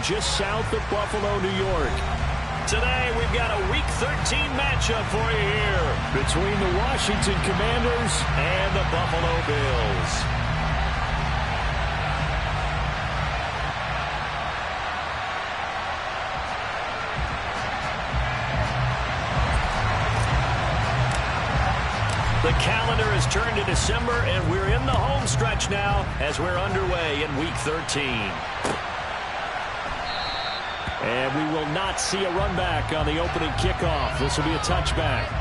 just south of Buffalo, New York. Today, we've got a Week 13 matchup for you here between the Washington Commanders and the Buffalo Bills. The calendar has turned to December, and we're in the home stretch now as we're underway in Week 13. And we will not see a run back on the opening kickoff. This will be a touchback.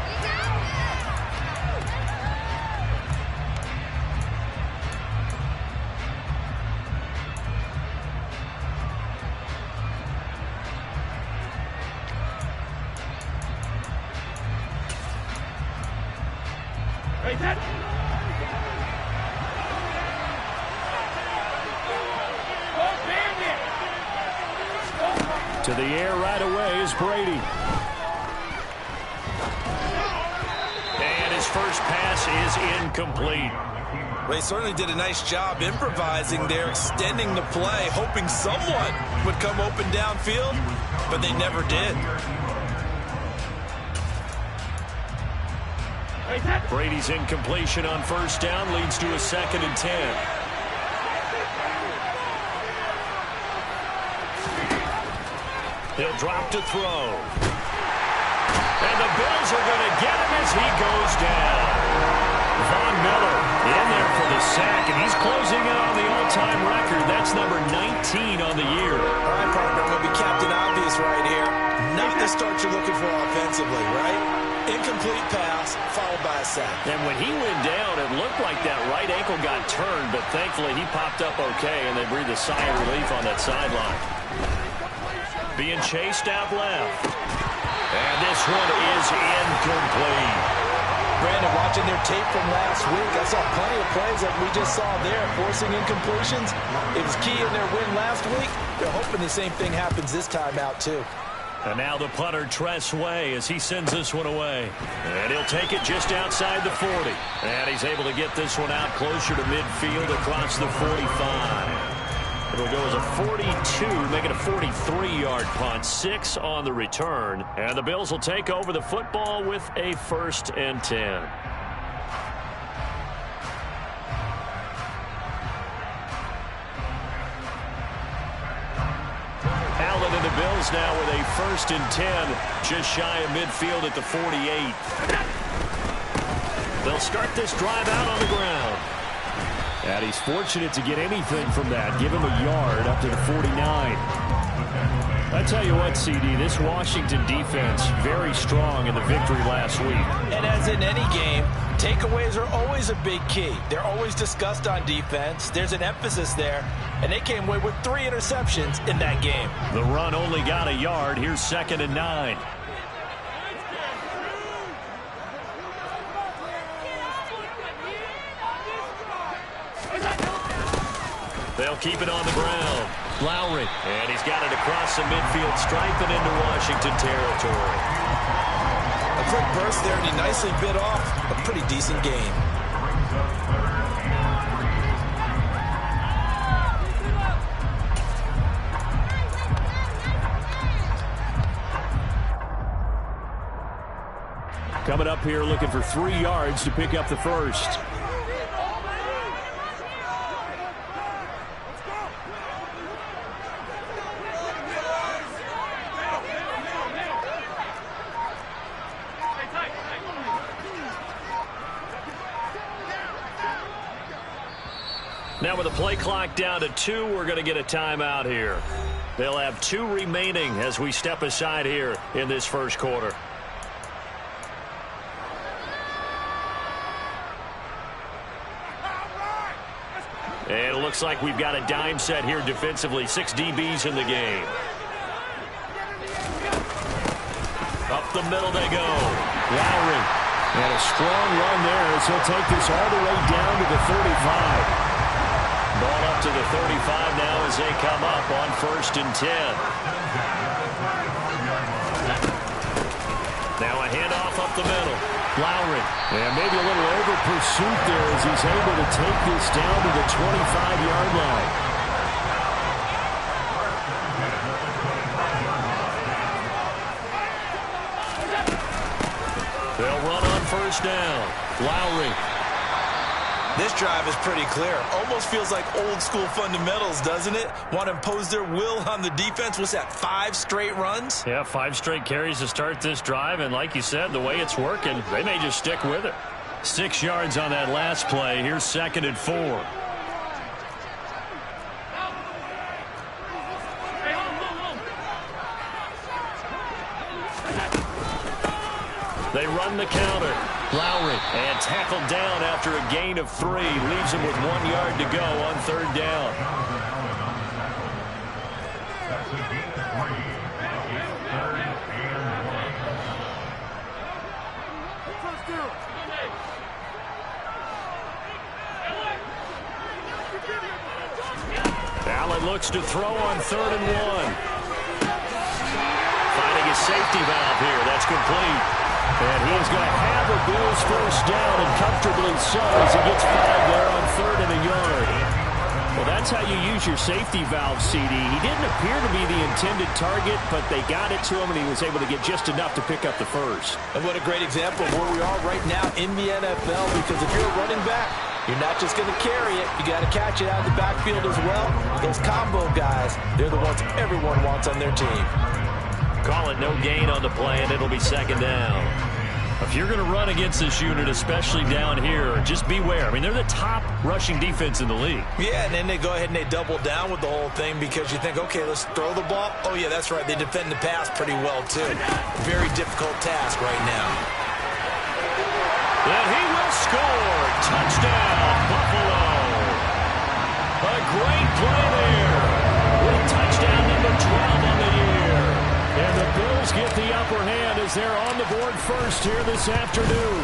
To the air right away is Brady. And his first pass is incomplete. They certainly did a nice job improvising there, extending the play, hoping someone would come open downfield, but they never did. Brady's incompletion on first down leads to a 2nd and 10. He'll drop to throw. And the Bills are going to get him as he goes down. Von Miller in there for the sack, and he's closing in on the all-time record. That's number 19 on the year. All right, partner, I'm going to be Captain Obvious right here. Not the start you're looking for offensively, right? Incomplete pass, followed by a sack. And when he went down, it looked like that right ankle got turned, but thankfully he popped up okay, and they breathed a sigh of relief on that sideline. Being chased out left. And this one is incomplete. Brandon, watching their tape from last week, I saw plenty of plays like we just saw there, forcing incompletions. It was key in their win last week. They're hoping the same thing happens this time out, too. And now the punter, Tress Way, as he sends this one away. And he'll take it just outside the 40. And he's able to get this one out closer to midfield across the 45. It'll go as a 42, make it a 43-yard punt. 6 on the return. And the Bills will take over the football with a 1st and 10. Allen and the Bills now with a 1st and 10, just shy of midfield at the 48. They'll start this drive out on the ground. And he's fortunate to get anything from that. Give him a yard up to the 49. I tell you what, CD, this Washington defense, very strong in the victory last week. And as in any game, takeaways are always a big key. They're always discussed on defense. There's an emphasis there. And they came away with 3 interceptions in that game. The run only got a yard. Here's 2nd and 9. They'll keep it on the ground. Lowry. And he's got it across the midfield stripe and into Washington territory. A quick burst there, and he nicely bit off a pretty decent gain. Coming up here looking for 3 yards to pick up the first. Now with the play clock down to 2, we're going to get a timeout here. They'll have 2 remaining as we step aside here in this first quarter. And it looks like we've got a dime set here defensively. 6 DBs in the game. Up the middle they go. Lowry. And a strong run there as he'll take this all the way down to the 35. Ball up to the 35 now as they come up on 1st and 10. Now a handoff up the middle. Lowry. And maybe a little over pursuit there as he's able to take this down to the 25-yard line. They'll run on first down. Lowry. This drive is pretty clear. Almost feels like old school fundamentals, doesn't it? Want to impose their will on the defense. What's that, 5 straight runs? Yeah, 5 straight carries to start this drive. And like you said, the way it's working, they may just stick with it. 6 yards on that last play. Here's 2nd and 4. They run the counter. Lowry, and tackled down after a gain of 3. Leaves him with 1 yard to go on 3rd down. Allen looks to throw on 3rd and 1. Finding a safety valve here. That's complete. And he's going to have a Bills first down, and comfortably so, as he gets 5 there on 3rd and a yard. Well, that's how you use your safety valve, CD. He didn't appear to be the intended target, but they got it to him, and he was able to get just enough to pick up the first. And what a great example of where we are right now in the NFL, because if you're a running back, you're not just going to carry it. You got to catch it out of the backfield as well. Those combo guys, they're the ones everyone wants on their team. Call it no gain on the play, and it'll be 2nd down. If you're going to run against this unit, especially down here, just beware. I mean, they're the top rushing defense in the league. Yeah, and then they go ahead and they double down with the whole thing because you think, okay, let's throw the ball. Oh, yeah, that's right. They defend the pass pretty well, too. Very difficult task right now. And he will score. Touchdown, Buffalo. A great play there. With touchdown number 12 on the year. And the Bills get the upper hand as they're on the board first here this afternoon.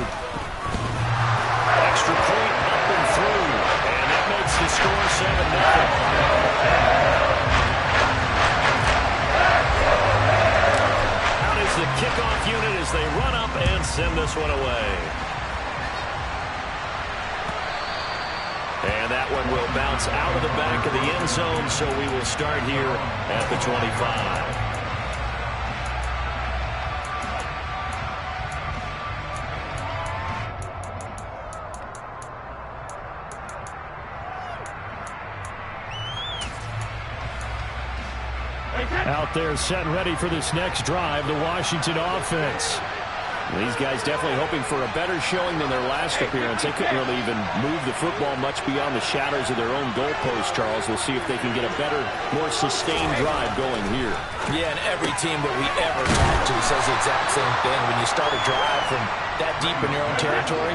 Extra point up and through. And that makes the score 7-0. Out is the kickoff unit as they run up and send this one away. And that one will bounce out of the back of the end zone, so we will start here at the 25. Out there set and ready for this next drive, the Washington offense. These guys definitely hoping for a better showing than their last appearance. They couldn't really even move the football much beyond the shadows of their own goalpost, Charles. We'll see if they can get a better, more sustained drive going here. Yeah, and every team that we ever talk to says the exact same thing. When you start a drive from that deep in your own territory,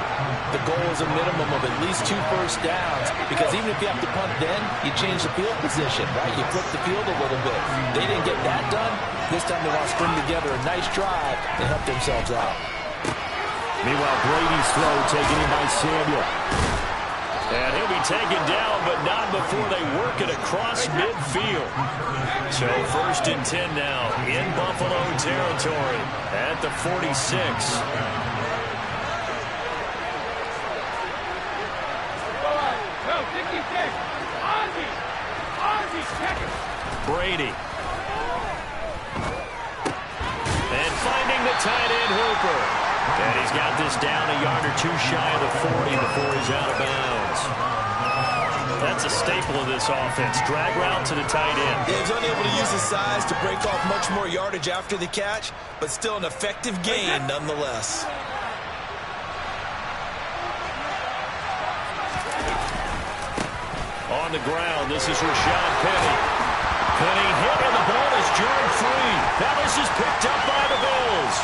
the goal is a minimum of at least 2 first downs, because even if you have to punt then, you change the field position, right? You flip the field a little bit. They didn't get that done. This time they want to string together a nice drive and help themselves out. Meanwhile, Brady's throw taken in by Samuel. And he'll be taken down, but not before they work it across midfield. So 1st and 10 now in Buffalo territory at the 46. Brady. And finding the tight end Hooper. And he's got this down a yard or 2 shy of the 40 before he's out of bounds. That's a staple of this offense. Drag route to the tight end. Yeah, he's unable to use his size to break off much more yardage after the catch, but still an effective gain nonetheless. On the ground, this is Rashad Penny. Penny hit, and the ball is jarred free. Now this is picked up by the Bills.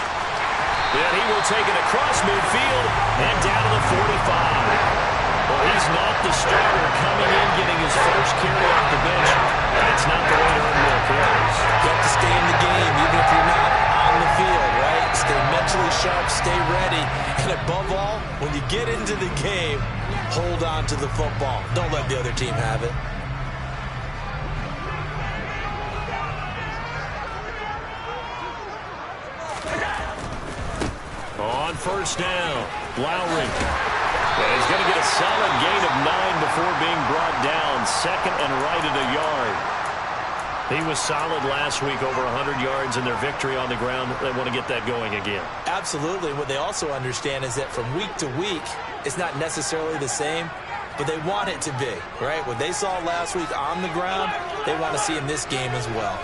And he will take it across midfield and down to the 45. Well, he's not the starter coming in, getting his first carry off the bench. That's not the way to earn more carries. You have to stay in the game, even if you're not on the field, right? Stay mentally sharp, stay ready. And above all, when you get into the game, hold on to the football. Don't let the other team have it. On first down, Lowry. And he's going to get a solid gain of 9 before being brought down. 2nd and right at a yard. He was solid last week, over 100 yards in their victory on the ground. They want to get that going again. Absolutely. What they also understand is that from week to week, it's not necessarily the same, but they want it to be, right? What they saw last week on the ground, they want to see in this game as well.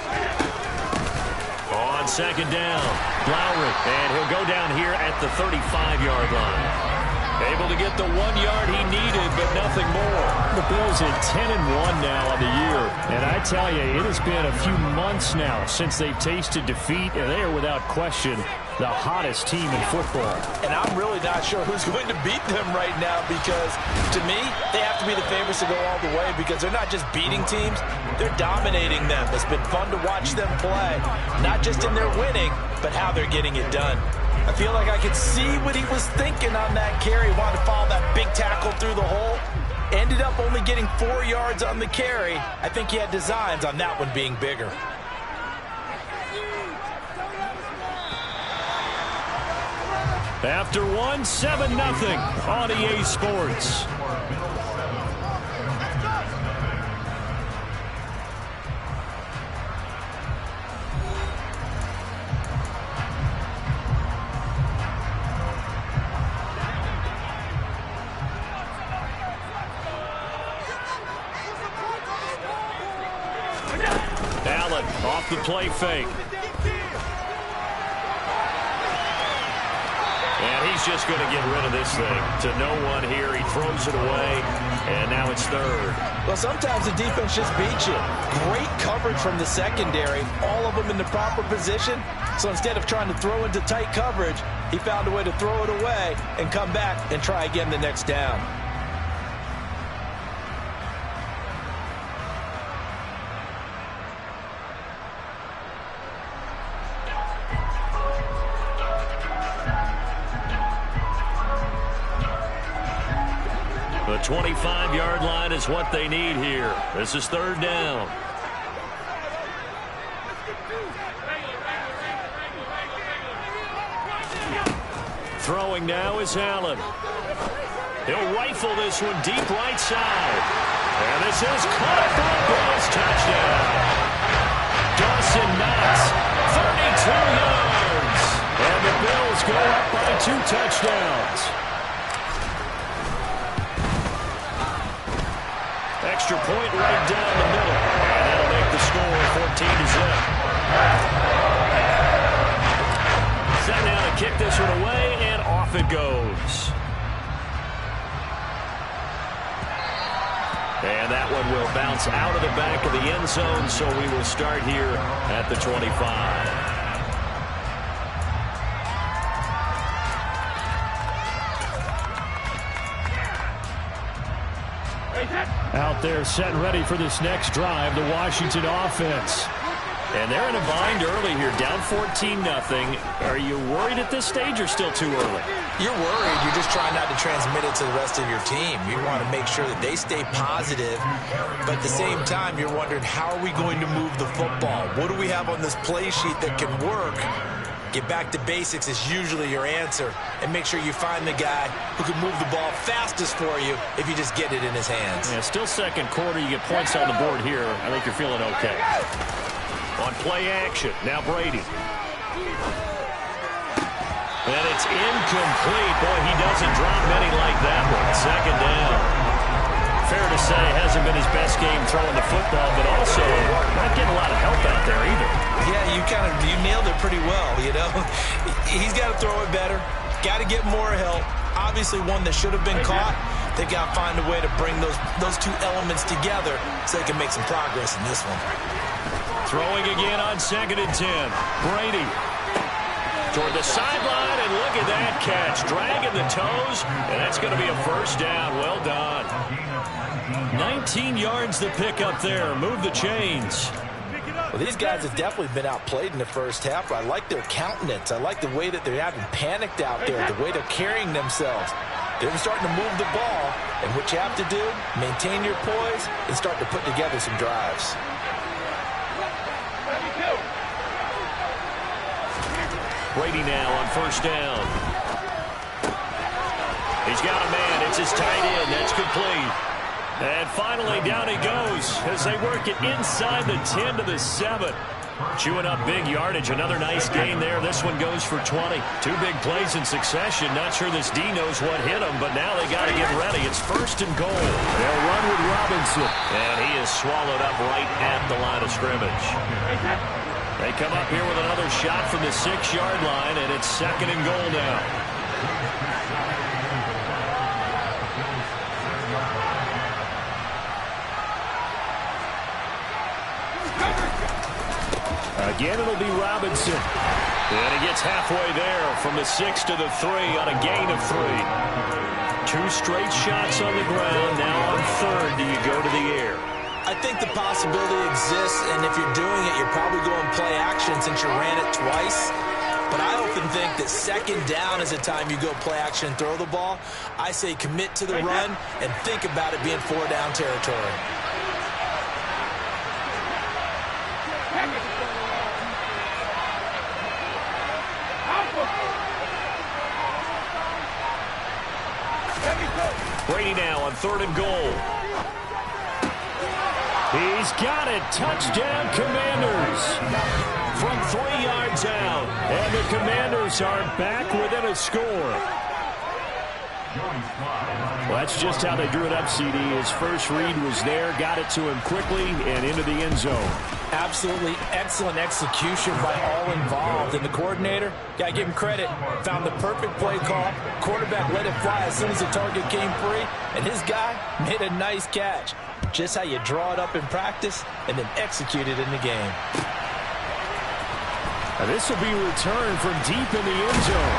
On second down, Lowry, and he'll go down here at the 35-yard line. Able to get the 1 yard he needed, but nothing more. The Bills at 10-1 now on the year. And I tell you, it has been a few months now since they've tasted defeat, and they are without question the hottest team in football. And I'm really not sure who's going to beat them right now, because to me, they have to be the favorites to go all the way, because they're not just beating teams, they're dominating them. It's been fun to watch them play, not just in their winning, but how they're getting it done. I feel like I could see what he was thinking on that carry. Wanted to follow that big tackle through the hole. Ended up only getting 4 yards on the carry. I think he had designs on that one being bigger. After one, 7-0 on EA Sports. Allen off the play fake. And he's just going to get rid of this thing to no one here. He throws it away, and now it's third. Well, sometimes the defense just beats you. Great coverage from the secondary, all of them in the proper position. So instead of trying to throw into tight coverage, he found a way to throw it away and come back and try again the next down. The 25-yard line is what they need here. This is third down. Throwing now is Allen. He'll rifle this one deep right side. And this is caught for a Bills touchdown. Dawson Knox, 32 yards. And the Bills go up by 2 touchdowns. Extra point right down the middle. And that'll make the score 14-0. Set now to kick this one away, and off it goes. And that one will bounce out of the back of the end zone, so we will start here at the 25. Out there set and ready for this next drive, the Washington offense. And they're in a bind early here, down 14-0. Are you worried at this stage or still too early? You're worried. You're just trying not to transmit it to the rest of your team. You want to make sure that they stay positive, but at the same time, you're wondering, how are we going to move the football? What do we have on this play sheet that can work? Get back to basics is usually your answer, and make sure you find the guy who can move the ball fastest for you if you just get it in his hands. Yeah, still second quarter. You get points on the board here. I think you're feeling okay. On play action, now Brady. And it's incomplete. Boy, he doesn't drop many like that one. Second down. Fair to say, hasn't been his best game throwing the football, but also not getting a lot of help out there either. Yeah, you nailed it pretty well, you know. He's got to throw it better. Got to get more help. Obviously one that should have been caught. They got to find a way to bring those two elements together so they can make some progress in this one. Throwing again on 2nd and 10. Brady toward the sideline, and look at that catch. Dragging the toes, and that's going to be a first down. Well done. 19 yards the pick up there. Move the chains. Well, these guys have definitely been outplayed in the first half, but I like their countenance. I like the way that they're having panicked out there, the way they're carrying themselves. They're starting to move the ball, and what you have to do, maintain your poise and start to put together some drives. Brady now on first down. He's got a man. It's his tight end. That's complete. And finally, down he goes as they work it inside the 10 to the 7. Chewing up big yardage. Another nice gain there. This one goes for 20. Two big plays in succession. Not sure this D knows what hit him, but now they got to get ready. It's 1st and goal. They'll run with Robinson. And he is swallowed up right at the line of scrimmage. They come up here with another shot from the 6-yard line, and it's 2nd and goal now. Again, it'll be Robinson. And he gets halfway there from the 6 to the 3 on a gain of 3. 2 straight shots on the ground. Now on 3rd, do you go to the air? I think the possibility exists, and if you're doing it, you're probably going play action since you ran it twice. But I often think that 2nd down is the time you go play action and throw the ball. I say commit to the run and think about it being 4-down territory. Brady now on 3rd and goal. He's got it. Touchdown, Commanders. From 3 yards out. And the Commanders are back within a score. Well, that's just how they drew it up, CD. His first read was there, got it to him quickly, and into the end zone. Absolutely excellent execution by all involved. And the coordinator, got to give him credit, found the perfect play call. Quarterback let it fly as soon as the target came free, and his guy made a nice catch. Just how you draw it up in practice and then execute it in the game. Now this will be returned from deep in the end zone.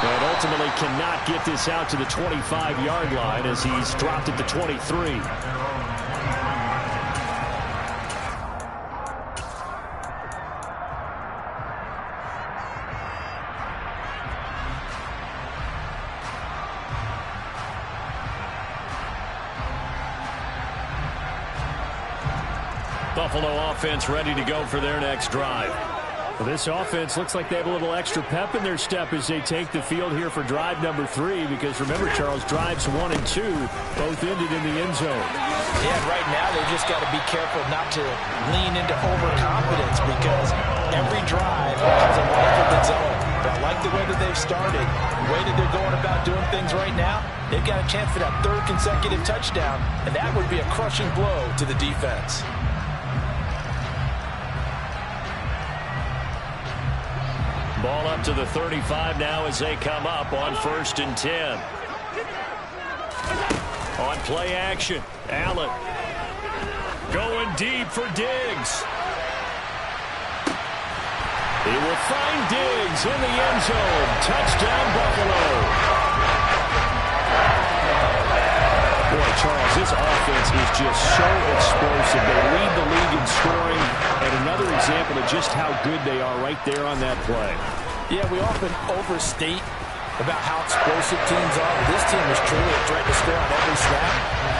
And ultimately cannot get this out to the 25-yard line as he's dropped it to 23. Buffalo offense ready to go for their next drive. Well, this offense looks like they have a little extra pep in their step as they take the field here for drive number 3, because remember, Charles, drives 1 and 2 both ended in the end zone. Yeah, right now they just got to be careful not to lean into overconfidence, because every drive has a life of its own. But I like the way that they've started, the way that they're going about doing things right now. They've got a chance for that 3rd consecutive touchdown, and that would be a crushing blow to the defense. Ball up to the 35 now as they come up on 1st and 10. On play action, Allen going deep for Diggs. He will find Diggs in the end zone. Touchdown, Buffalo. Boy, Charles, this offense is just so explosive. They lead the league in scoring, and another example of just how good they are right there on that play. Yeah, we often overstate about how explosive teams are. This team is truly a threat to score on every snap,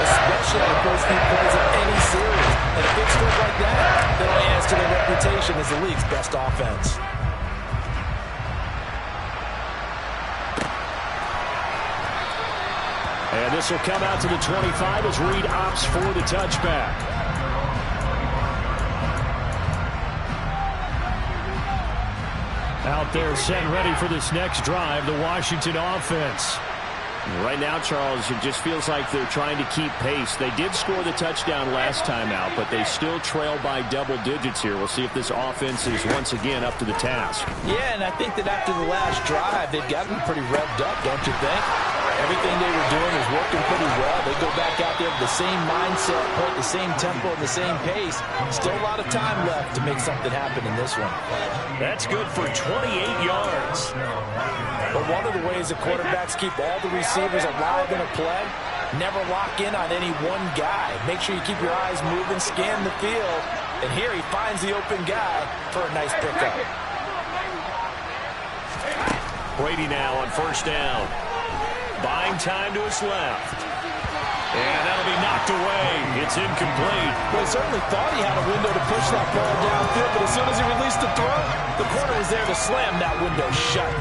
especially on the first few plays of any series. And a big score like that only adds to their reputation as the league's best offense. And this will come out to the 25 as Reed opts for the touchback. Out there set and ready for this next drive, the Washington offense. Right now, Charles, it just feels like they're trying to keep pace. They did score the touchdown last time out, but they still trail by double digits here. We'll see if this offense is once again up to the task. Yeah, and I think that after the last drive, they've got to be pretty revved up, don't you think? Everything they were doing is working pretty well. They go back out there with the same mindset, point the same tempo, and the same pace. Still a lot of time left to make something happen in this one. That's good for 28 yards. But one of the ways that quarterbacks keep all the receivers alive in a play, never lock in on any one guy. Make sure you keep your eyes moving, scan the field, and here he finds the open guy for a nice pickup. Brady now on 1st down. Buying time to his left. And that'll be knocked away. It's incomplete. Well, he certainly thought he had a window to push that ball downfield, but as soon as he released the throw, the corner was there to slam that window shut.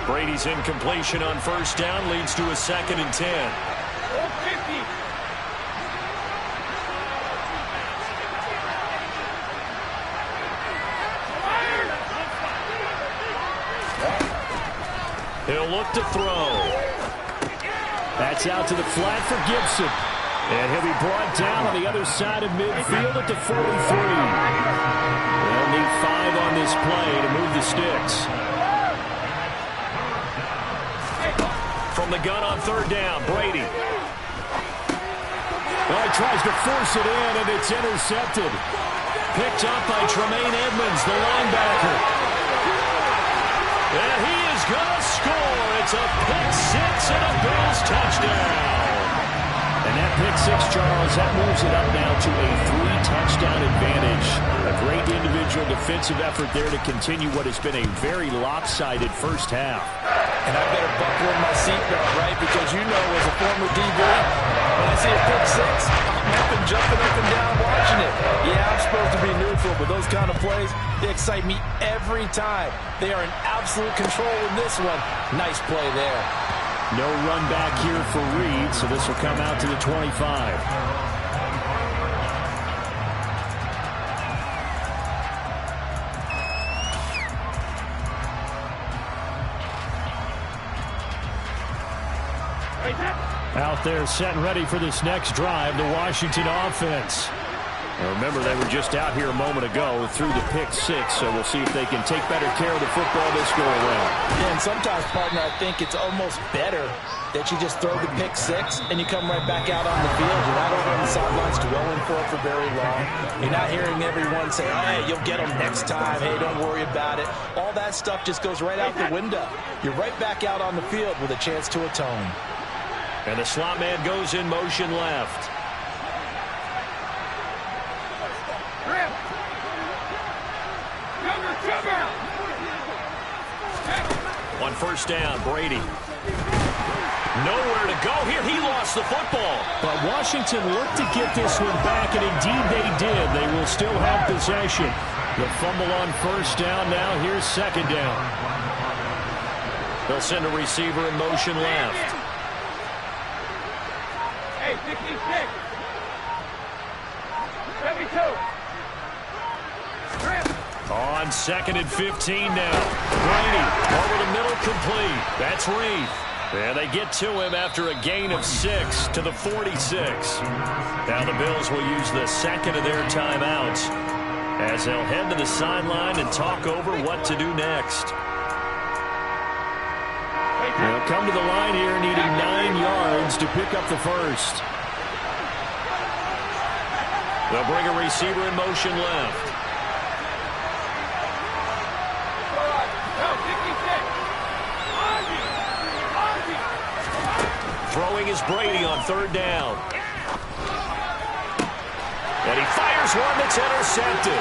Brady's incompletion on first down leads to a 2nd and 10. He'll look to throw. That's out to the flat for Gibson. And he'll be brought down on the other side of midfield at the 43. They'll need 5 on this play to move the sticks. From the gun on 3rd down, Brady. Well, he tries to force it in, and it's intercepted. Picked up by Tremaine Edmonds, the linebacker. And he is going to score. It's a pick 6 and a Bills touchdown. And that pick 6, Charles, that moves it up now to a 3-touchdown advantage. A great individual defensive effort there to continue what has been a very lopsided first half. And I better buckle in my seatbelt, right? Because you know, as a former DB, when I see a pick 6, I'm up and jumping up and down watching it. Yeah, I'm supposed to be neutral, but those kind of plays, they excite me every time. They are in absolute control in this one. Nice play there. No run back here for Reed, so this will come out to the 25. Out there set and ready for this next drive, the Washington offense. Now remember, they were just out here a moment ago through the pick 6, so we'll see if they can take better care of the football this go around. Yeah, and sometimes, partner, I think it's almost better that you just throw the pick 6 and you come right back out on the field. You're not over on the sidelines dwelling for it for very long. You're not hearing everyone say, hey, you'll get them next time. Hey, don't worry about it. All that stuff just goes right out the window. You're right back out on the field with a chance to atone. And the slot man goes in motion left. On first down, Brady. Nowhere to go here. He lost the football. But Washington looked to get this one back, and indeed they did. They will still have possession. The fumble on first down now. Here's 2nd down. They'll send a receiver in motion left. Hey, 66. 72. On 2nd and 15 now. Brady over the middle, complete. That's Reed. And they get to him after a gain of 6 to the 46. Now the Bills will use the 2nd of their timeouts as they'll head to the sideline and talk over what to do next. They'll come to the line here needing 9 yards to pick up the first. They'll bring a receiver in motion left. Throwing is Brady on 3rd down. And he fires one that's intercepted.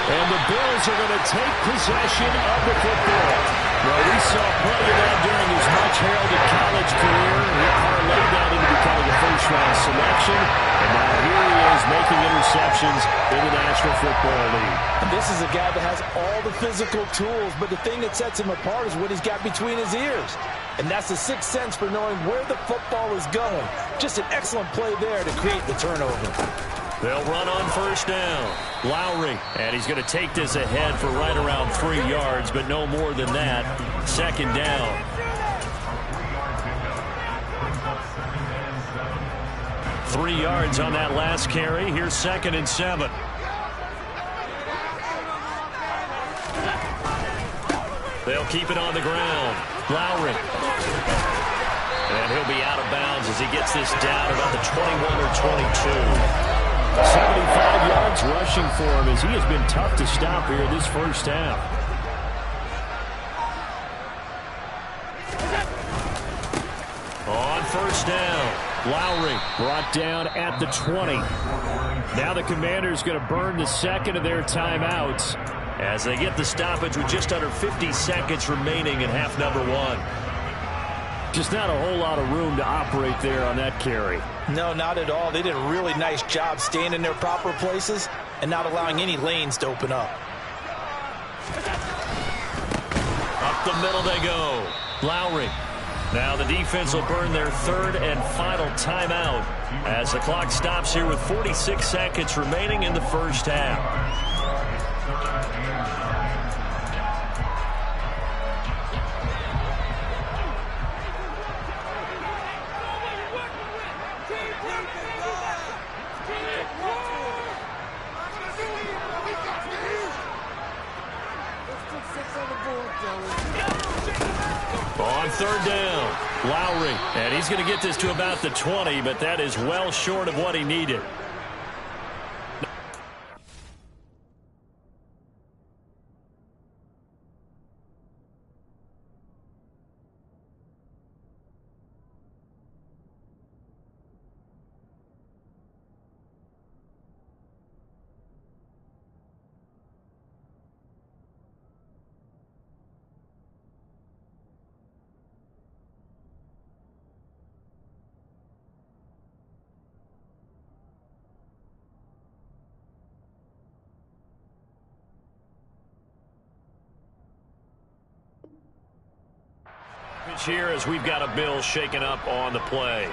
And the Bills are going to take possession of the football. Well, we saw plenty of that during his much-heralded college career. He parlayed that into becoming a first-round selection. And now here he is making interceptions in the National Football League. And this is a guy that has all the physical tools, but the thing that sets him apart is what he's got between his ears. And that's the 6th sense for knowing where the football is going. Just an excellent play there to create the turnover. They'll run on first down. Lowry, and he's going to take this ahead for right around 3 yards, but no more than that. 2nd down. Three yards on that last carry. Here's 2nd and 7. They'll keep it on the ground. Lowry. And he'll be out of bounds as he gets this down about the 21 or 22. 75 yards rushing for him as he has been tough to stop here this first half. On first down, Lowry brought down at the 20. Now the Commanders going to burn the 2nd of their timeouts as they get the stoppage with just under 50 seconds remaining in half number 1. Just not a whole lot of room to operate there on that carry. No, not at all. They did a really nice job staying in their proper places and not allowing any lanes to open up. the middle they go. Lowry. Now the defense will burn their third and final timeout as the clock stops here with 46 seconds remaining in the first half. On third down, Lowry. And he's going to get this to about the 20, but that is well short of what he needed. Here as we've got a Bill shaken up on the play.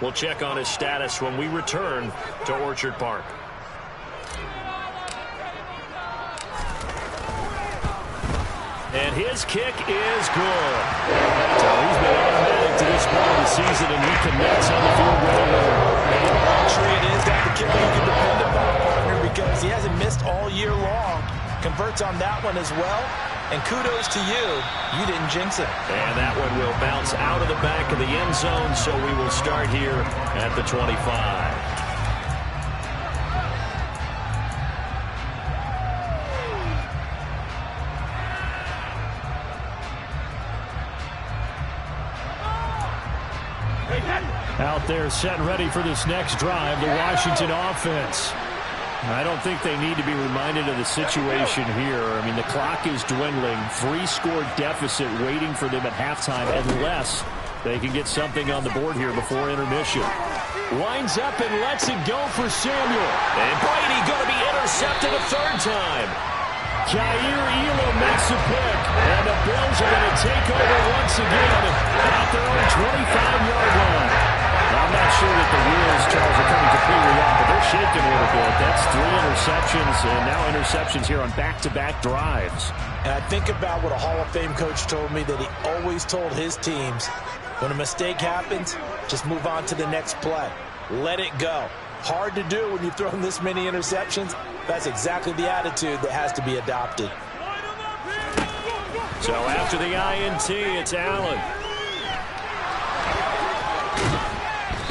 We'll check on his status when we return to Orchard Park. And his kick is good. So he's been automatic to this point of the season, and he connects on the field goal. And what a luxury it is to have the kicker you can depend upon, partner, because he hasn't missed all year long. Converts on that one as well. And kudos to you. You didn't jinx it. And that one will bounce out of the back of the end zone, so we will start here at the 25. Out there set and ready for this next drive, the Washington offense. I don't think they need to be reminded of the situation here. I mean, the clock is dwindling. 3-score deficit waiting for them at halftime unless they can get something on the board here before intermission. Winds up and lets it go for Samuel. And Brady going to be intercepted a third time. Jair Elam makes a pick. And the Bills are going to take over once again at their own 25-yard line. I'm not sure that the wheels, Charles, are coming completely off, but they're shaking a little bit. That's 3 interceptions, and now interceptions here on back-to-back drives. And I think about what a Hall of Fame coach told me, that he always told his teams, when a mistake happens, just move on to the next play. Let it go. Hard to do when you've thrown this many interceptions. That's exactly the attitude that has to be adopted. So after the INT, it's Allen.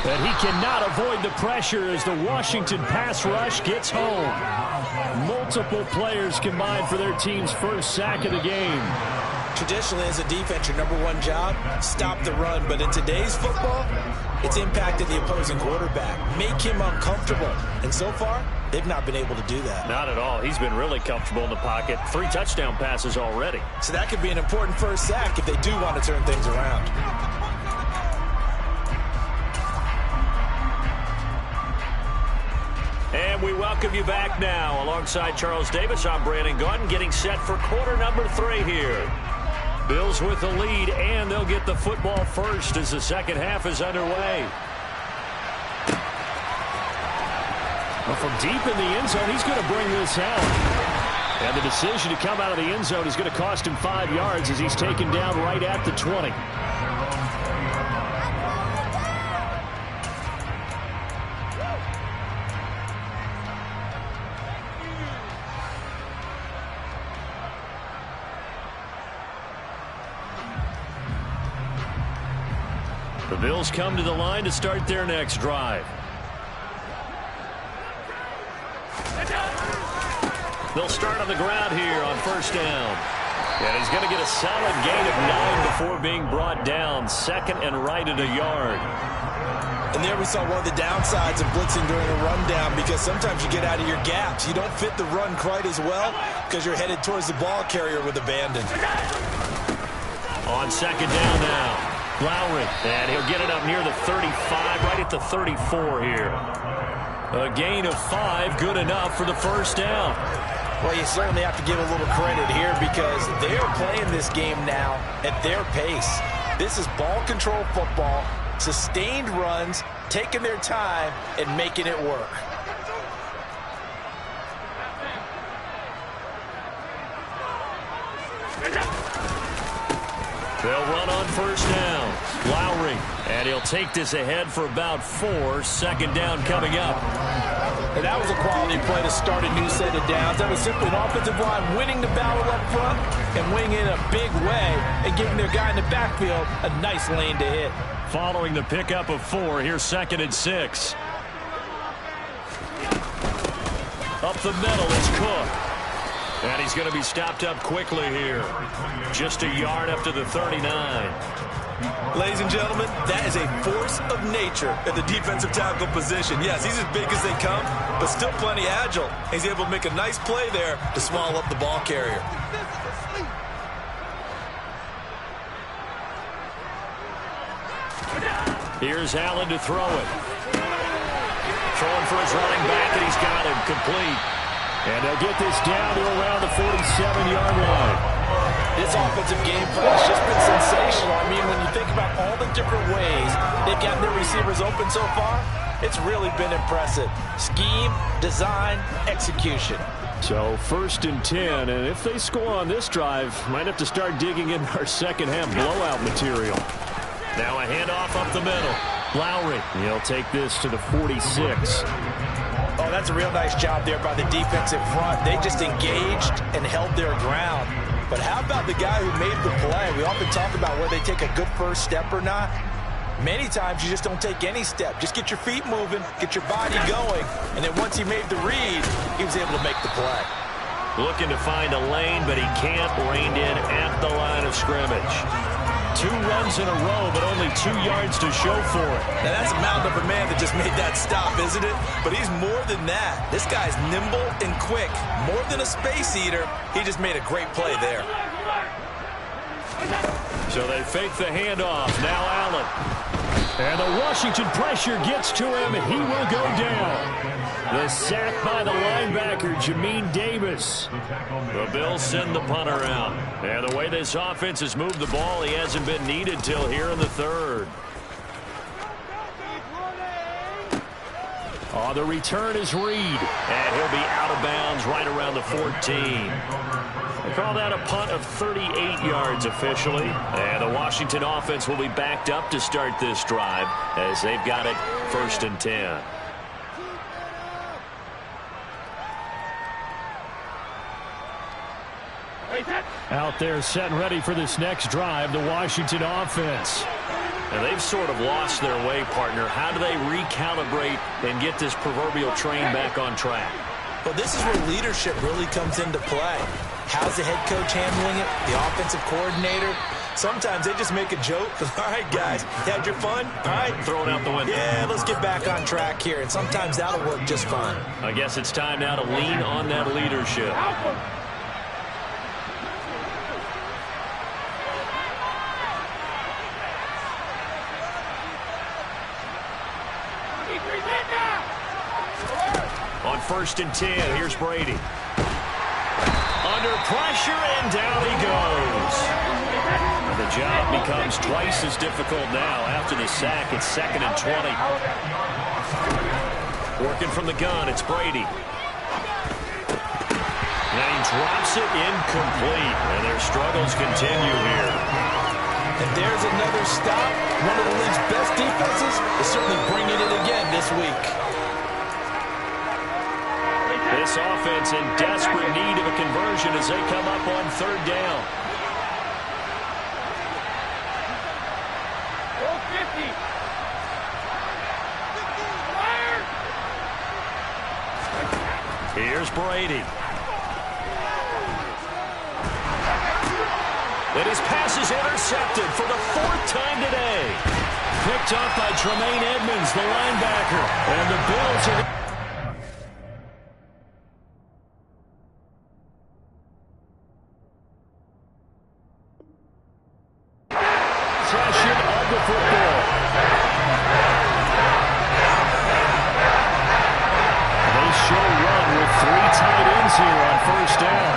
But he cannot avoid the pressure as the Washington pass rush gets home. Multiple players combined for their team's first sack of the game. Traditionally, as a defense, your number one job, stop the run. But in today's football, it's impacted the opposing quarterback. Make him uncomfortable. And so far, they've not been able to do that. Not at all. He's been really comfortable in the pocket. 3 touchdown passes already. So that could be an important first sack if they do want to turn things around. And we welcome you back now. Alongside Charles Davis, I'm Brandon Gaudin, getting set for quarter number 3 here. Bills with the lead, and they'll get the football first as the second half is underway. Well, from deep in the end zone, he's going to bring this out. And the decision to come out of the end zone is going to cost him 5 yards as he's taken down right at the 20. The Bills come to the line to start their next drive. They'll start on the ground here on first down. And he's going to get a solid gain of 9 before being brought down. Second and right at a yard. And there we saw one of the downsides of blitzing during a rundown, because sometimes you get out of your gaps. You don't fit the run quite as well because you're headed towards the ball carrier with abandon. On second down now. Lowry, and he'll get it up near the 35, right at the 34 here. A gain of 5, good enough for the first down. Well, you certainly have to give a little credit here because they are playing this game now at their pace. This is ball control football, sustained runs, taking their time and making it work. They'll run on first down. Lowry, and he'll take this ahead for about 4. Second down coming up. And that was a quality play to start a new set of downs. That was simply an offensive line winning the battle up front and winning in a big way and giving their guy in the backfield a nice lane to hit. Following the pickup of 4, here's 2nd and 6. Up the middle is Cook. And he's going to be stopped up quickly here. Just a yard up to the 39. Ladies and gentlemen, that is a force of nature at the defensive tackle position. Yes, he's as big as they come, but still plenty agile. He's able to make a nice play there to swallow up the ball carrier. Here's Allen to throw it. Throwing for his running back, and he's got him complete. And they'll get this down to around the 47-yard line. This offensive game plan has just been sensational. I mean, when you think about all the different ways they've gotten their receivers open so far, it's really been impressive. Scheme, design, execution. So 1st and 10, and if they score on this drive, might have to start digging in our second-half blowout material. Now a handoff up the middle. Lowry, he'll take this to the 46. Oh, that's a real nice job there by the defensive front. They just engaged and held their ground. But how about the guy who made the play? We often talk about whether they take a good first step or not. Many times you just don't take any step. Just get your feet moving, get your body going, and then once he made the read, he was able to make the play. looking to find a lane, but he can't. Reined in at the line of scrimmage. 2 runs in a row, but only 2 yards to show for it. Now, that's a mountain of a man that just made that stop, isn't it? But he's more than that. This guy's nimble and quick. More than a space eater, he just made a great play there. So they fake the handoff. Now Allen. And the Washington pressure gets to him, and he will go down. The sack by the linebacker, Jamin Davis. The Bills send the punter out. And the way this offense has moved the ball, he hasn't been needed till here in the 3rd. Oh, the return is Reed. And he'll be out of bounds right around the 14. They call that a punt of 38 yards officially. And the Washington offense will be backed up to start this drive as they've got it 1st and 10. Out there set and ready for this next drive, the Washington offense. And they've sort of lost their way, partner. How do they recalibrate and get this proverbial train back on track? Well, this is where leadership really comes into play. How's the head coach handling it? The offensive coordinator? Sometimes they just make a joke. All right, guys, you had your fun? All right. Throw it out the window. Yeah, let's get back on track here. And sometimes that'll work just fine. I guess it's time now to lean on that leadership. On 1st and 10, here's Brady. Under pressure, and down he goes. The job becomes twice as difficult now. After the sack, it's 2nd and 20. Working from the gun, it's Brady. And he drops it incomplete. And their struggles continue here. And there's another stop. One of the league's best defenses is certainly bringing it again this week. This offense in desperate need of a conversion as they come up on 3rd down. Here's Brady. And his pass is intercepted for the 4th time today. Picked up by Tremaine Edmonds, the linebacker. And the Bills are... possession of the football. They show run with 3 tight ends here on first down.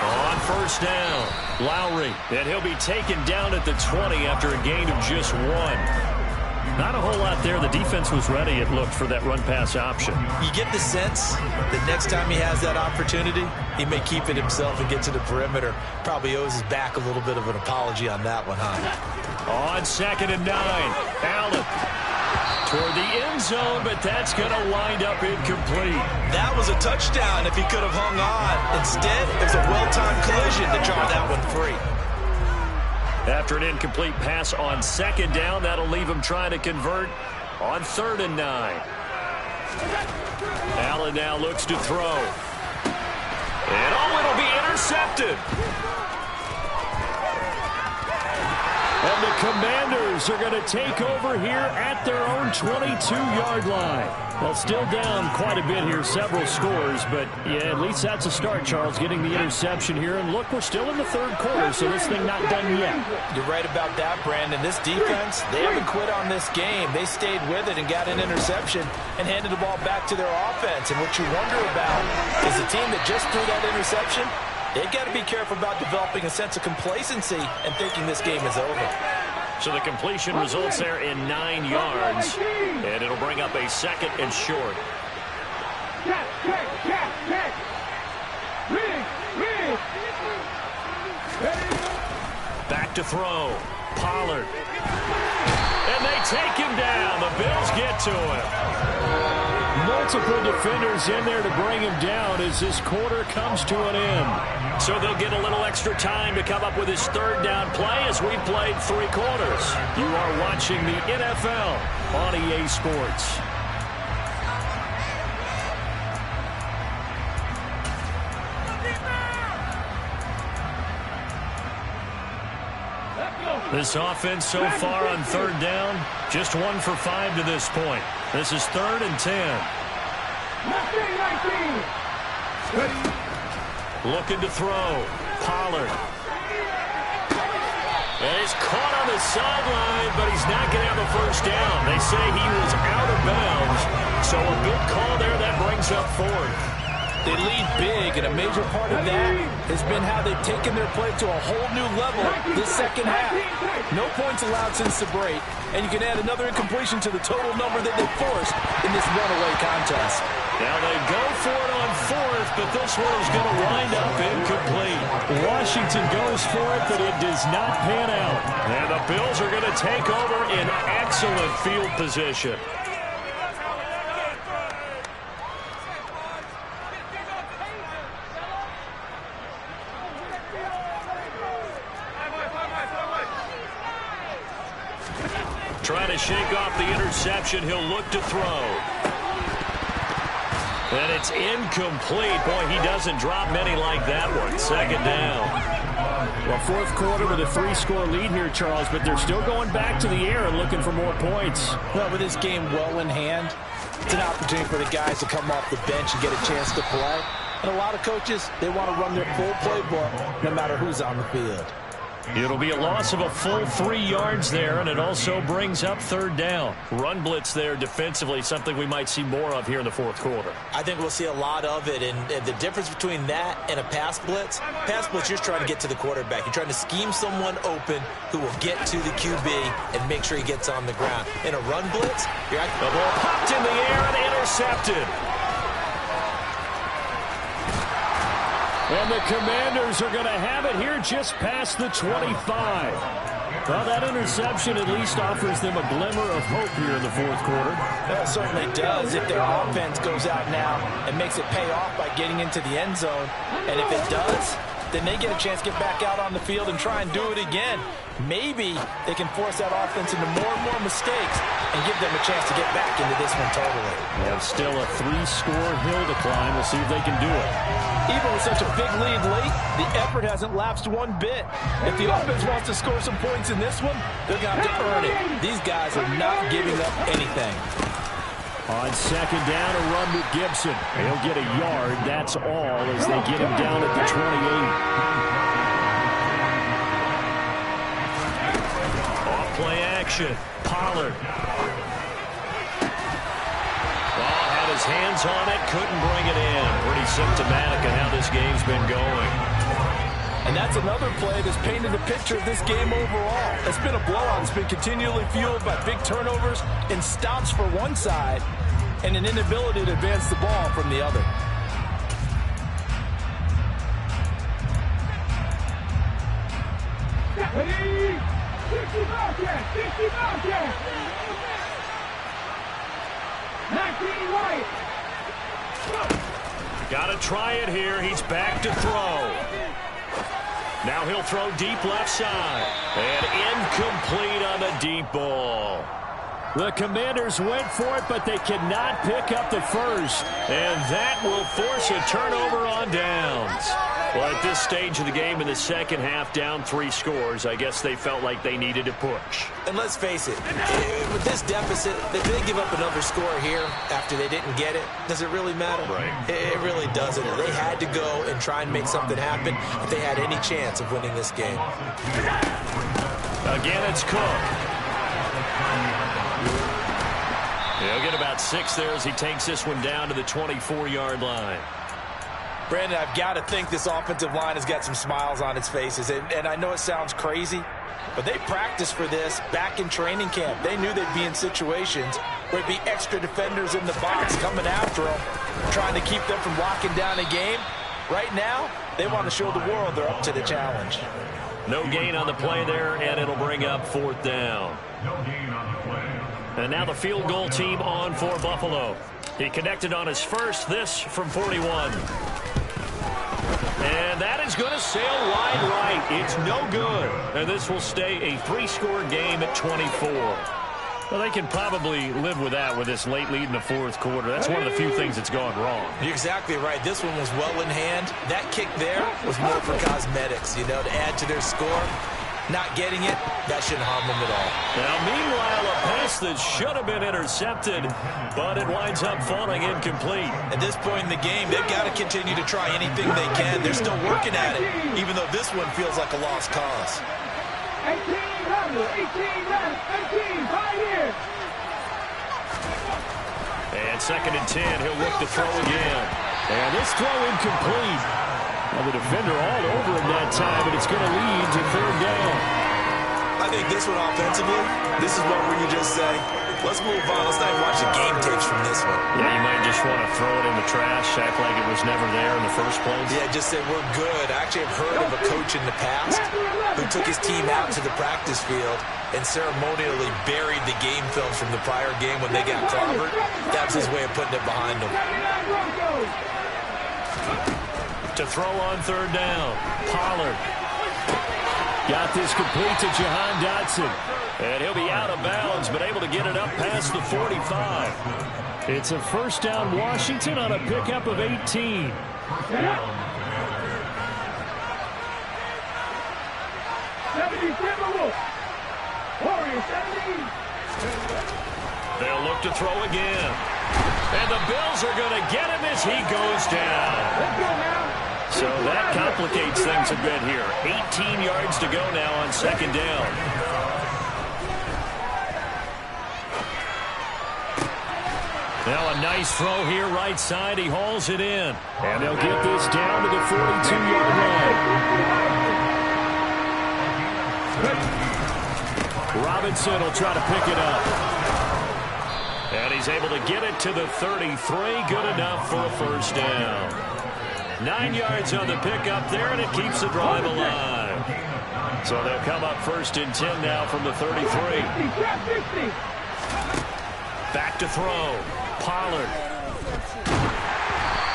On first down, Lowry. And he'll be taken down at the 20 after a gain of just 1. Not a whole lot there. The defense was ready, it looked, for that run-pass option. You get the sense that next time he has that opportunity, he may keep it himself and get to the perimeter. Probably owes his back a little bit of an apology on that one, huh? On 2nd and 9, Allen toward the end zone, but that's going to wind up incomplete. That was a touchdown if he could have hung on. Instead, it was a well-timed collision to draw that one free. After an incomplete pass on 2nd down, that'll leave him trying to convert on 3rd and 9. Allen now looks to throw. And it'll be intercepted. And the Commanders are going to take over here at their own 22-yard line. Well, still down quite a bit here, several scores, but yeah, at least that's a start, Charles, getting the interception here. And look, we're still in the 3rd quarter, so this thing not done yet. You're right about that, Brandon. This defense, they haven't quit on this game. They stayed with it and got an interception and handed the ball back to their offense. And what you wonder about is the team that just threw that interception, they've got to be careful about developing a sense of complacency and thinking this game is over. So the completion results there in 9 yards, and it'll bring up a 2nd and short. Back to throw. Pollard. And they take him down. The Bills get to him. Multiple defenders in there to bring him down as this quarter comes to an end. So they'll get a little extra time to come up with his 3rd down play as we've played 3 quarters. You are watching the NFL on EA Sports. This offense so far on 3rd down, just 1 for 5 to this point. This is 3rd and 10. Looking to throw. Pollard. And he's caught on the sideline, but he's not going to have a first down. They say he was out of bounds. So a good call there. That brings up 4th. They lead big, and a major part of that has been how they've taken their play to a whole new level this second half. No points allowed since the break, and you can add another incompletion to the total number that they forced in this runaway contest. Now they go for it on 4th, but this one is going to wind up incomplete. Washington goes for it, but it does not pan out. And the Bills are going to take over in excellent field position. Trying to shake off the interception. He'll look to throw. And it's incomplete. Boy, he doesn't drop many like that one. 2nd down. Well, 4th quarter with a 3-score lead here, Charles, but they're still going back to the air and looking for more points. Well, with this game well in hand, it's an opportunity for the guys to come off the bench and get a chance to play. And a lot of coaches, they want to run their full playbook no matter who's on the field. It'll be a loss of a full 3 yards there, and it also brings up 3rd down. Run blitz there defensively, something we might see more of here in the 4th quarter. I think we'll see a lot of it, and the difference between that and a pass blitz, you're just trying to get to the quarterback. You're trying to scheme someone open who will get to the QB and make sure he gets on the ground. In a run blitz, the ball popped in the air and intercepted. And the Commanders are going to have it here just past the 25. Well, that interception at least offers them a glimmer of hope here in the 4th quarter. That certainly does if their offense goes out now and makes it pay off by getting into the end zone. And if it does, then they get a chance to get back out on the field and try and do it again. Maybe they can force that offense into more and more mistakes and give them a chance to get back into this one totally. They have still a 3-score hill to climb. We'll see if they can do it. Even with such a big lead late, the effort hasn't lapsed one bit. If the offense wants to score some points in this one, they're going to have to earn it. These guys are not giving up anything. On 2nd down, a run with Gibson. He'll get a yard. That's all as they get him down at the 28. Play action. Pollard. hands on it, couldn't bring it in. Pretty symptomatic of how this game's been going. And that's another play that's painted a picture of this game overall. It's been a blowout. It's been continually fueled by big turnovers and stops for one side and an inability to advance the ball from the other. Got to try it here. He's back to throw. Now he'll throw deep left side. And incomplete on the deep ball. The Commanders went for it, but they cannot pick up the first. And that will force a turnover on downs. Well, at this stage of the game in the second half, down 3 scores, I guess they felt like they needed to push. And let's face it, with this deficit, if they give up another score here after they didn't get it, does it really matter? Right. It really doesn't. They had to go and try and make something happen if they had any chance of winning this game. Again, it's Cook. He'll get about 6 there as he takes this one down to the 24-yard line. Brandon, I've got to think this offensive line has got some smiles on its faces. And I know it sounds crazy, but they practiced for this back in training camp. They knew they'd be in situations where it'd be extra defenders in the box coming after them, trying to keep them from locking down a game. Right now, they want to show the world they're up to the challenge. No gain on the play there, and it'll bring up 4th down. And now the field goal team on for Buffalo. He connected on his first, this from 41. And that is going to sail wide right. It's no good. And this will stay a 3-score game at 24. Well, they can probably live with that with this late lead in the 4th quarter. That's one of the few things that's gone wrong. You're exactly right. This one was well in hand. That kick there was more for cosmetics, you know, to add to their score. Not getting it, that shouldn't harm them at all. Now, meanwhile, a pass that should have been intercepted, but it winds up falling incomplete. At this point in the game, they've got to continue to try anything they can. They're still working at it, even though this one feels like a lost cause. 18 left, 18 right here. And 2nd and 10, he'll look to throw again. And this throw incomplete. Now the defender all over him that time, and it's going to lead to 3rd down. I think this one offensively, this is one where you just say, let's move on. Let's not even watch the game tapes from this one. Yeah, you might just want to throw it in the trash, act like it was never there in the first place. Yeah, just say we're good. I actually have heard of a coach in the past who took his team out to the practice field and ceremonially buried the game films from the prior game when they got clobbered. That was his way of putting it behind them. To throw on 3rd down, Pollard. Got this complete to Jahan Dotson. And he'll be out of bounds, but able to get it up past the 45. It's a 1st down Washington on a pickup of 18. They'll look to throw again. And the Bills are going to get him as he goes down. So that complicates things a bit here. 18 yards to go now on 2nd down. Now a nice throw here right side. He hauls it in. And they'll get this down to the 42-yard line. Robinson will try to pick it up. And he's able to get it to the 33. Good enough for a 1st down. 9 yards on the pickup there, and it keeps the drive alive. So they'll come up 1st and 10 now from the 33. Back to throw. Pollard.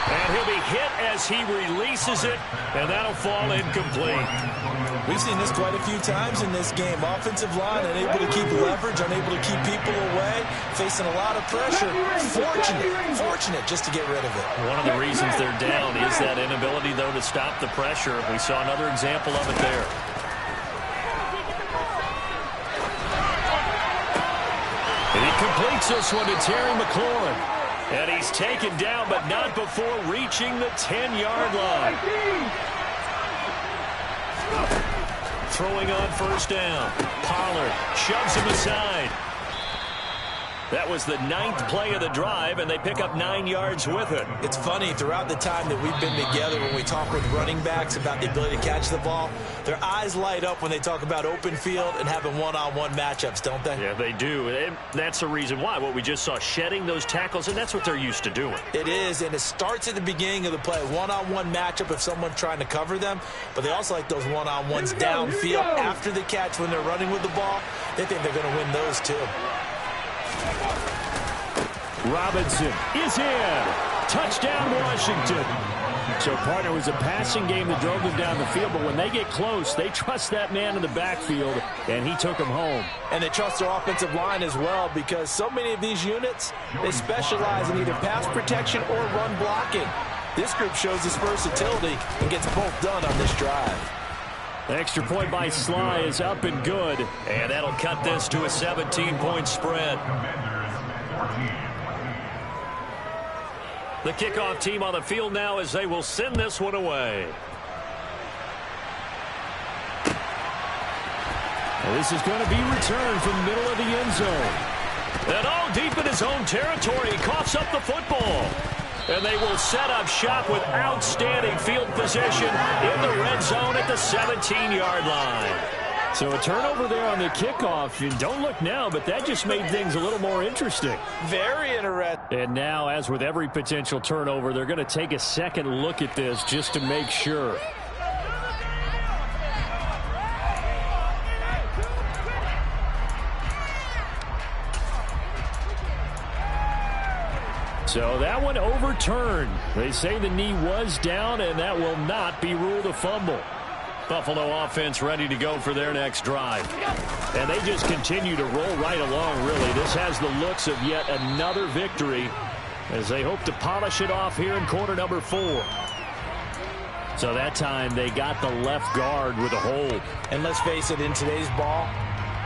And he'll be hit as he releases it, and that'll fall incomplete. We've seen this quite a few times in this game. Offensive line unable to keep leverage, unable to keep people away, facing a lot of pressure. Fortunate just to get rid of it. One of the reasons they're down is that inability, though, to stop the pressure. We saw another example of it there. And he completes this one to Terry McLaurin. And he's taken down, but not before reaching the 10-yard line. Throwing on 1st down. Pollard shoves him aside. That was the 9th play of the drive, and they pick up 9 yards with it. It's funny, throughout the time that we've been together, when we talk with running backs about the ability to catch the ball, their eyes light up when they talk about open field and having one-on-one matchups, don't they? Yeah, they do. And that's the reason why. What we just saw, shedding those tackles, and that's what they're used to doing. It is, and it starts at the beginning of the play. One-on-one matchup if someone's trying to cover them, but they also like those one-on-ones downfield after the catch when they're running with the ball. They think they're going to win those too. Robinson is in. Touchdown, Washington. So, partner, was a passing game that drove them down the field, but when they get close, they trust that man in the backfield, and he took them home. And they trust their offensive line as well, because so many of these units, they specialize in either pass protection or run blocking. This group shows its versatility and gets both done on this drive. The extra point by Sly is up and good. And that'll cut this to a 17-point spread. The kickoff team on the field now as they will send this one away. Well, this is going to be returned from the middle of the end zone. And all deep in his own territory, he coughs up the football. And they will set up shop with outstanding field position in the red zone at the 17-yard line. So a turnover there on the kickoff. And don't look now, but that just made things a little more interesting. Very interesting. And now, as with every potential turnover, they're going to take a second look at this just to make sure. So that one overturned. They say the knee was down, and that will not be ruled a fumble. Buffalo offense ready to go for their next drive. And they just continue to roll right along, really. This has the looks of yet another victory as they hope to polish it off here in quarter number 4. So that time they got the left guard with a hold. And let's face it, in today's ball,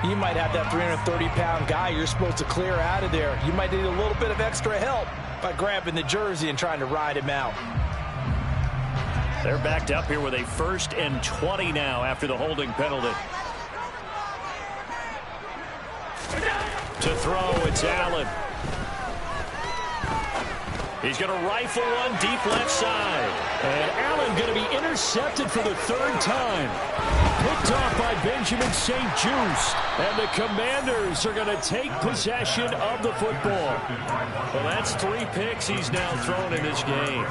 you might have that 330-pound guy you're supposed to clear out of there. You might need a little bit of extra help by grabbing the jersey and trying to ride him out. They're backed up here with a 1st and 20 now after the holding penalty. To throw, it's Allen. He's going to rifle one deep left side. And Allen going to be intercepted for the 3rd time. Picked off by Benjamin St. Juste. And the Commanders are going to take possession of the football. Well, that's 3 picks he's now thrown in this game.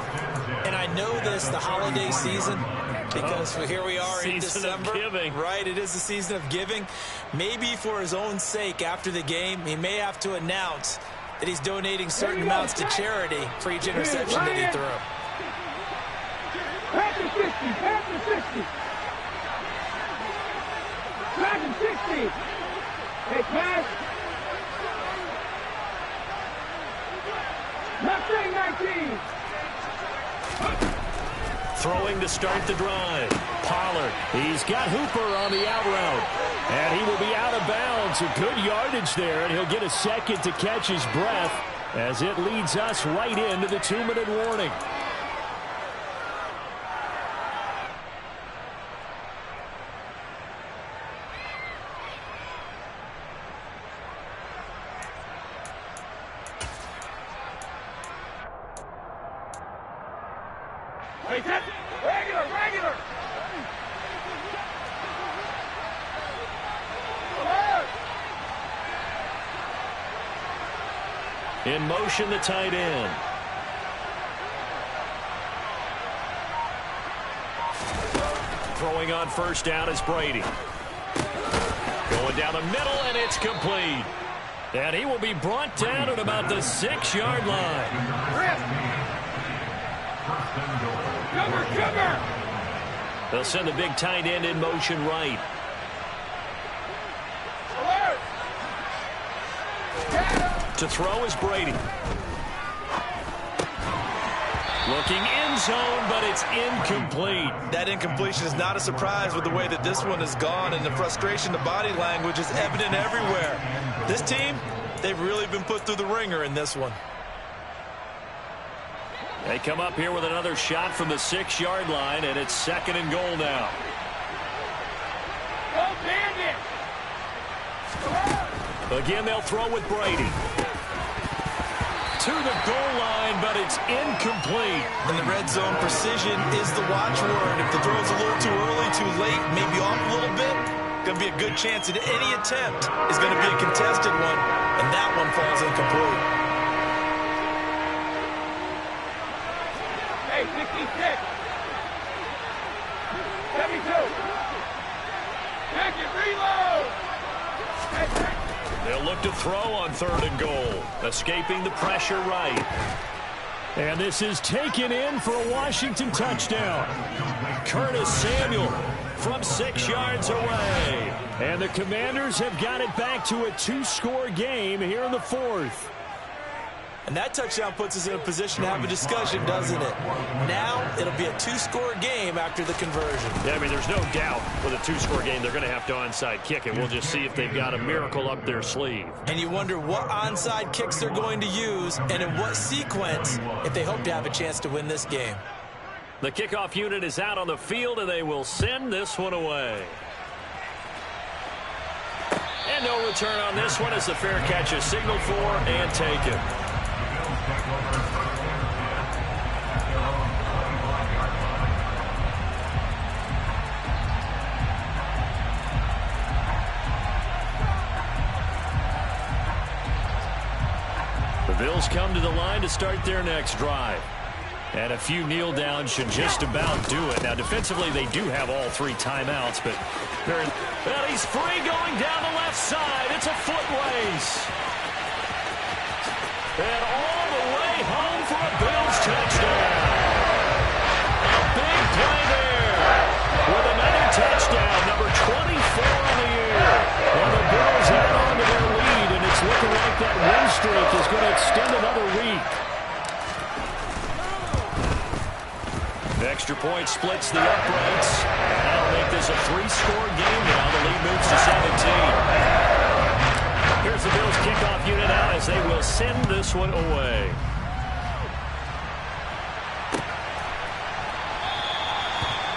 And I know this, the holiday season, because here we are in December. Season of giving. Right, it is the season of giving. Maybe for his own sake after the game, he may have to announce that he's donating certain amounts to charity for each interception that he threw. Pass 60, pass 60. Pass 60. Hey, pass. Left 19. Throwing to start the drive. Pollard. He's got Hooper on the out route. And he will be out of bounds. A good yardage there, and he'll get a second to catch his breath as it leads us right into the 2-minute warning. Regular. In motion, the tight end. Throwing on 1st down is Brady. Going down the middle, and it's complete. And he will be brought down at about the 6-yard line. Cover. They'll send the big tight end in motion right. To throw is Brady. Looking end zone, but it's incomplete. That incompletion is not a surprise with the way that this one has gone, and the frustration, the body language is evident everywhere. This team, they've really been put through the ringer in this one. They come up here with another shot from the 6-yard line, and it's 2nd and goal now. Go Bandit! Again, they'll throw with Brady. to the goal line, but it's incomplete. In the red zone, precision is the watchword. If the throw's a little too early, too late, maybe off a little bit, going to be a good chance that any attempt is going to be a contested one, and that one falls incomplete. Hey, 66. 72. Back it, reload. They'll look to throw on 3rd and goal. Escaping the pressure right. And this is taken in for a Washington touchdown. Curtis Samuel from 6 yards away. And the Commanders have got it back to a 2-score game here in the 4th. And that touchdown puts us in a position to have a discussion, doesn't it? Now it'll be a 2-score game after the conversion. Yeah, I mean, there's no doubt with a 2-score game they're going to have to onside kick it. We'll just see if they've got a miracle up their sleeve. And you wonder what onside kicks they're going to use and in what sequence if they hope to have a chance to win this game. The kickoff unit is out on the field, and they will send this one away. And no return on this one as the fair catch is signaled for and taken. The Bills come to the line to start their next drive. And a few kneel downs should just about do it. Now, defensively, they do have all 3 timeouts, but well, he's free going down the left side. It's a foot race. And all the way home for a Bills touchdown. A big play there with another touchdown, number 24 on the year. And the Bills add on to their lead, and it's looking like that win streak is going to extend another week. The extra point splits the uprights. That'll make this a 3-score game now. The lead moves to 17. Here's the Bills kickoff unit now as they will send this one away.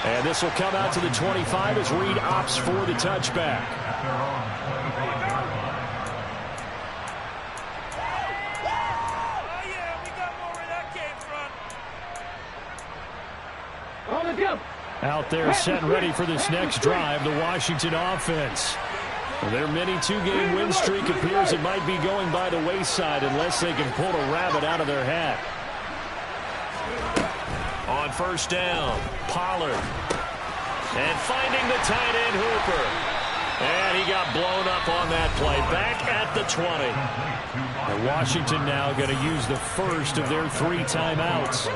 And this will come out to the 25 as Reed opts for the touchback. Out there set ready for this next drive, the Washington offense. Their mini 2-game win streak appears it might be going by the wayside unless they can pull a rabbit out of their hat. On 1st down, Pollard. And finding the tight end Hooper. And he got blown up on that play. Back at the 20. And Washington now going to use the first of their 3 timeouts.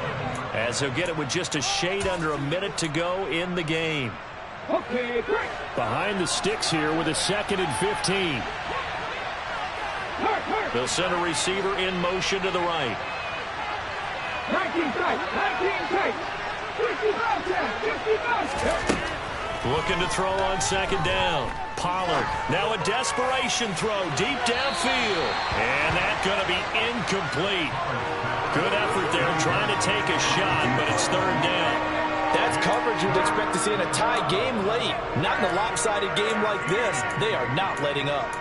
As he'll get it with just a shade under a minute to go in the game. Okay, great. Behind the sticks here with a 2nd and 15. They'll send a receiver in motion to the right. 19 tight, 19 tight. 55 tight, 55 tight. Looking to throw on 2nd down. Pollard. Now a desperation throw deep downfield. And that's going to be incomplete. Good effort there trying to take a shot, but it's 3rd down. That's coverage you'd expect to see in a tie game late. Not in a lopsided game like this. They are not letting up.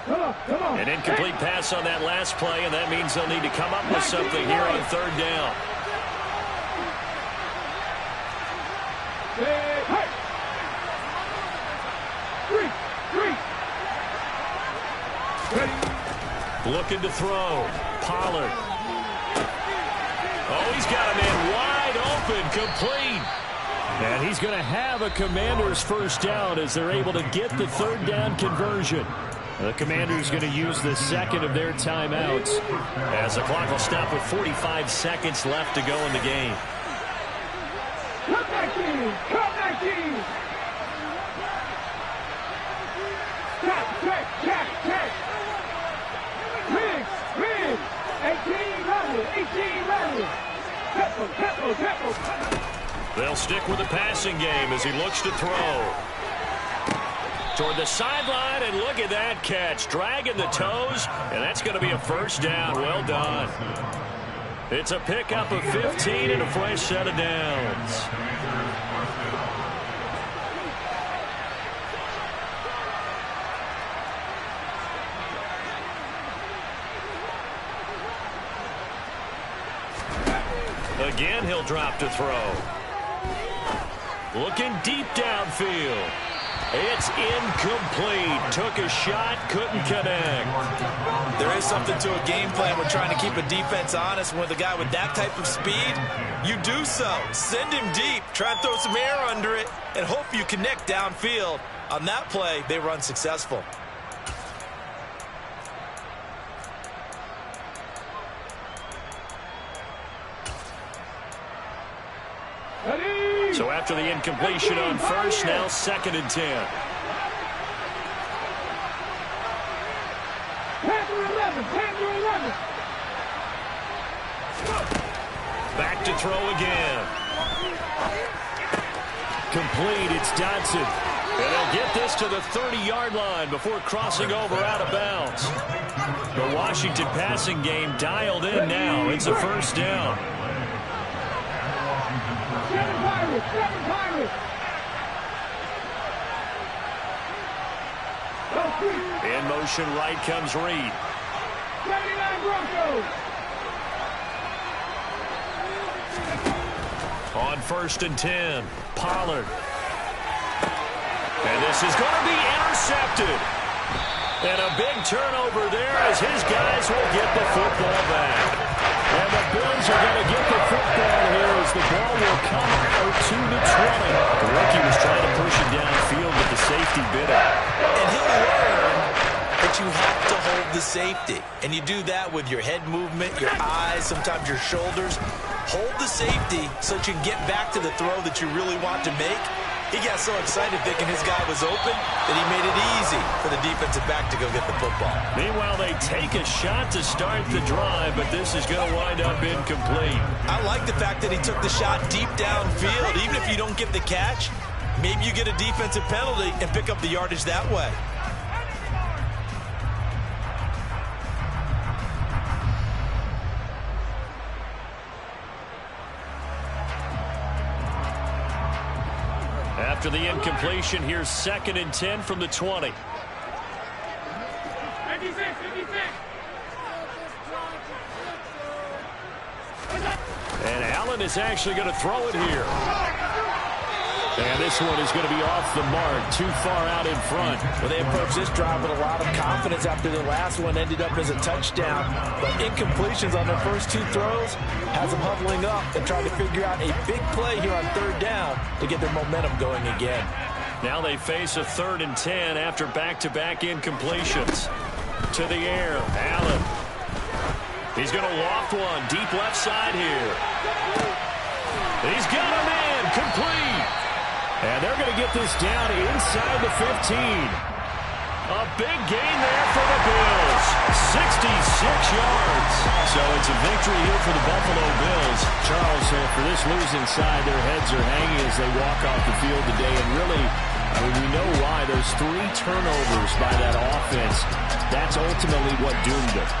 Come on. An incomplete pass on that last play, and that means they'll need to come up with something here on 3rd down. Looking to throw. Pollard. Oh, he's got a man wide open, complete. And he's going to have a Commanders 1st down as they're able to get the 3rd down conversion. The Commanders going to use the 2nd of their timeouts as the clock will stop with 45 seconds left to go in the game. Come 19! Come 19! Check! Rig! 18 running! Tempo! They'll stick with the passing game as he looks to throw. Toward the sideline, and look at that catch. Dragging the toes, and that's going to be a 1st down. Well done. It's a pickup of 15 and a fresh set of downs. Again, he'll drop to throw. Looking deep downfield. It's incomplete. Took a shot, couldn't connect. There is something to a game plan when trying to keep a defense honest. With a guy with that type of speed, you do so. Send him deep, try and throw some air under it, and hope you connect downfield. On that play, they run successful. So after the incompletion on first, now 2nd and 10. Back to throw again. Complete, it's Dotson. And they'll get this to the 30-yard line before crossing over out of bounds. The Washington passing game dialed in now. It's a first down. In motion right comes Reed. 79 Broncos. On 1st and 10, Pollard. And this is going to be intercepted. And a big turnover there as his guys will get the football back. And the Bills are going to get the football here as the ball will come out to the 20. The rookie was trying to push it downfield, but the safety bit it. And he'll learn that you have to hold the safety. And you do that with your head movement, your eyes, sometimes your shoulders. Hold the safety so that you can get back to the throw that you really want to make. He got so excited thinking his guy was open that he made it easy for the defensive back to go get the football. Meanwhile, they take a shot to start the drive, but this is going to wind up incomplete. I like the fact that he took the shot deep downfield. Even if you don't get the catch, maybe you get a defensive penalty and pick up the yardage that way. After the incompletion, here's 2nd and 10 from the 20. 56, 56. And Allen is actually going to throw it here. And this one is going to be off the mark, too far out in front. Well, they approached this drive with a lot of confidence after the last one ended up as a touchdown. But incompletions on their first 2 throws has them huddling up and trying to figure out a big play here on 3rd down to get their momentum going again. Now they face a 3rd and 10 after back-to-back incompletions. To the air, Allen. He's going to loft one, deep left side here. He's got a man, complete. And they're going to get this down inside the 15. A big gain there for the Bills. 66 yards. So it's a victory here for the Buffalo Bills. Charles, for this losing side, their heads are hanging as they walk off the field today. And really, I mean, we know why. Those 3 turnovers by that offense, that's ultimately what doomed them.